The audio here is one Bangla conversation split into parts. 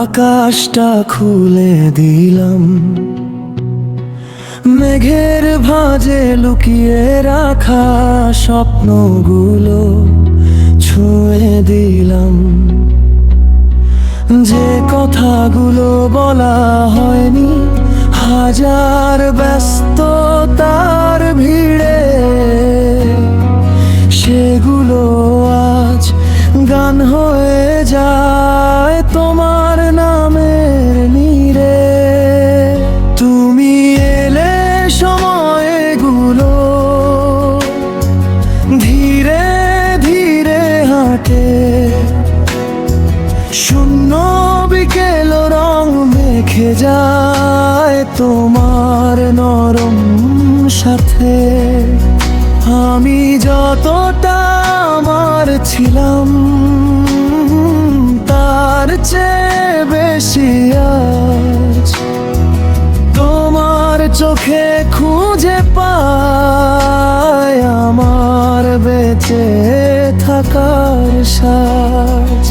আকাশটা খুলে দিলাম, মেঘের ভাঁজে লুকিয়ে রাখা স্বপ্নগুলো ছুঁয়ে দিলাম। যে কথাগুলো বলা হয়নি হাজার ব্যস্ততার ভিড়ে, সেগুলো আজ গান হয়ে যায় তোমার নামের নীড়ে। তুমি এলে সময়গুলো ধীরে ধীরে হাঁটে, শূন্য বিকেল রং মেখে যায় তোমার নরম সাথে। আমি যতটা আমার ছিলাম তার চেয়ে বেশি আজ তোমার চোখে খুঁজে পাই আমার বেঁচে থাকার সাজ।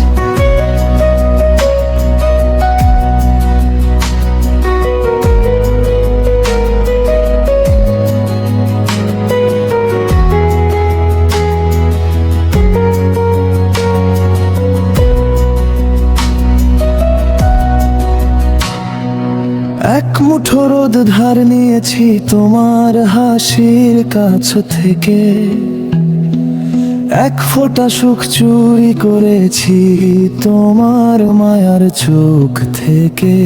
এক মুঠো রোদ ধার নিয়েছি তোমার হাসির কাছ থেকে, এক ফোঁটা সুখ চুরি করেছি তোমার মায়ার চোখ থেকে।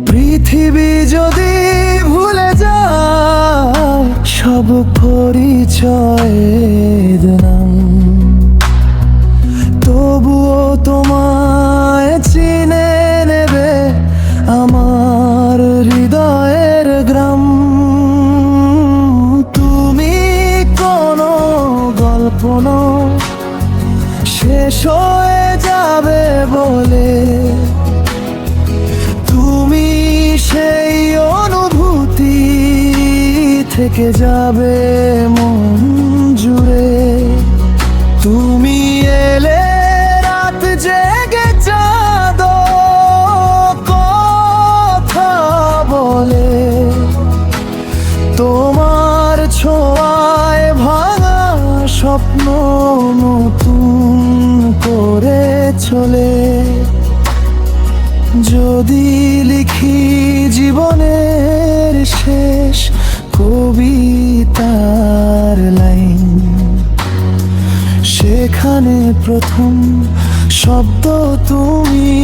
পৃথিবী যদি ভুলে যায় সব পরিচয়ের নাম, তবুও তোমায় চিনে নেবে আমার হৃদয়ের গ্রাম। তুমি কোনো গল্প নও শেষ হয়ে যাবে বলে, তুমি সেই অনুভূতি থেকে যাবে মন জুড়ে। তুমি এলে রাত জেগে চাঁদ কথা বলে, তোমার ছোঁয়ায় ভাঙা স্বপ্ন নতুন করে চলে। যদি লিখি জীবনের শেষ কবিতার লাইন, সেখানে প্রথম শব্দ তুমি।